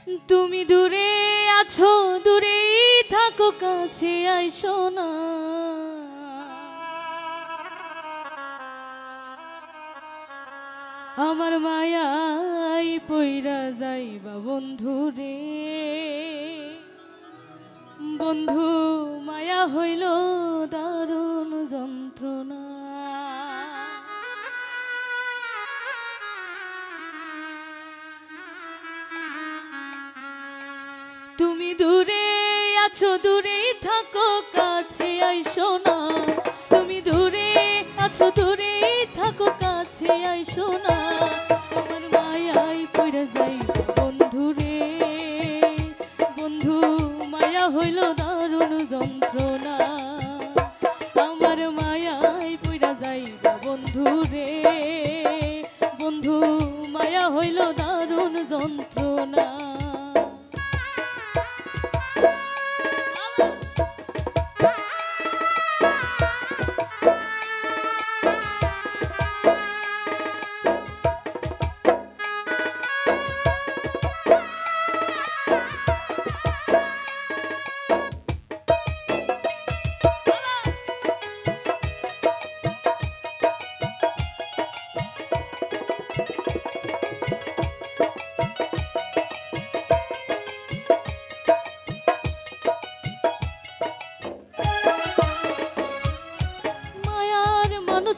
তুমি দূরে আছো, দূরেই থাকো, কাছে আইসো না। আমার মায়াই পইরা যাইবা বন্ধু রে। বন্ধু মায়া হইল দারুণ যন্ত্রণা। তুমি দূরে আছো, দূরেই থাকো, কাছে আইসো না। তুমি দূরে আছো, দূরেই থাকো, কাছে আইসো না। আমার মায়াই পইরা যাইবা বন্ধু রে। বন্ধু মায়া হইল দারুণ যন্ত্রণা। আমার মায়াই পইরা যাইবা বন্ধু রে। বন্ধু মায়া হইল দারুণ যন্ত্রণা।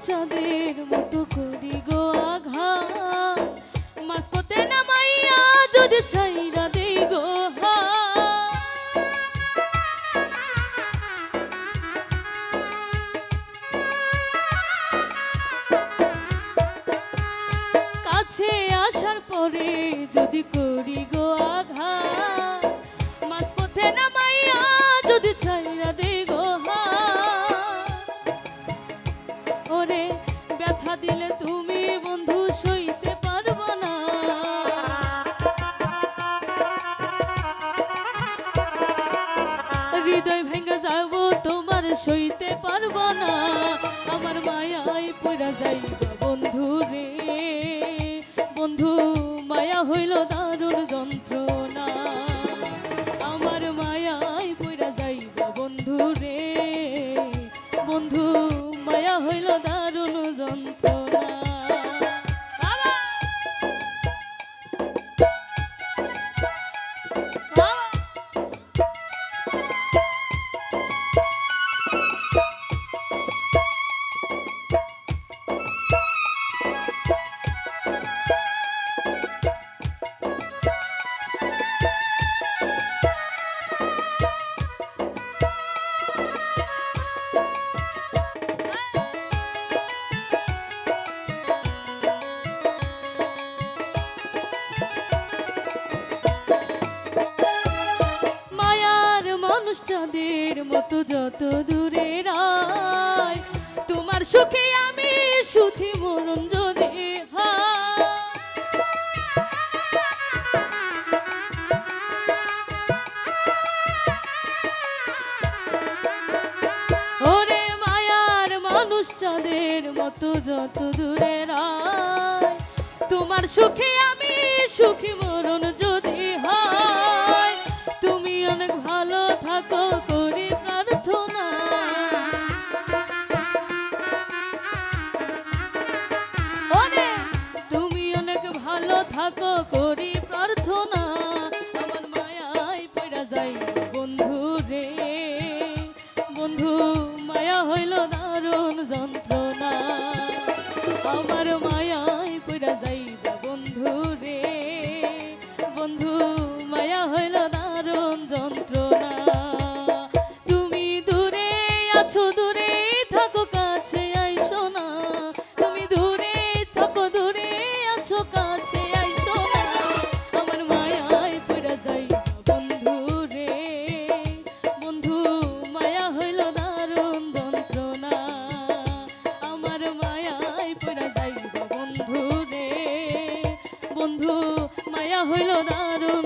চাঁদের মতো করি গো আঘাত, মাঝপথে নামাইয়া যদি ছাইরা দেই গো কাছে আসার পরে যদি করি গো আঘাত, মাঝপথে নামাইয়া যদি ছাইরা দেই গো ওরে ব্যথা দিলে তুমি বন্ধু সইতে পারবো না। হৃদয় ভেঙে যাব তোমার সইতে পারবো না। আমার মায়াই পইরা যাইবা বন্ধু রে। বন্ধু মায়া হইল দারুণ যন্ত্রণা। আমার মায়াই পইরা যাইবা বন্ধু রে। বন্ধু মায়া হইল দারুণ যন্ত্রণা। মানুষটাদের মতো যত দূরে রায়, তোমার সুখে আমি সুখী মরণ যদি ওরে মায়ার মানুষটাদের মতো যত দূরে রায়, তোমার সুখে আমি সুখী মরণ যদি হয়। তুমি অনেক ভালো থাকো করি প্রার্থনা। ওরে তুমি অনেক ভালো থাকো করি প্রার্থনা। আমার মায়াই পইরা যাই বন্ধু রে। বন্ধু মায়া হইল দারুণ যন্ত্রণা। আমার মায়াই পইরা যাইবা বন্ধু রে। বন্ধু মায়া হইল দারুণ যন্ত্রণা। তুমি দূরে আছো, দূরে থাকো, কাছে আইসো না। তুমি দূরে থাকো, দূরে আছো, কাছে আইসো না। আমার মায়াই পইরা যাইবা বন্ধু রে। বন্ধু মায়া হইল দারুণ যন্ত্রণা। আমার মায়াই পইরা যাইবা বন্ধু রে। বন্ধু মায়া হইল দারুণ।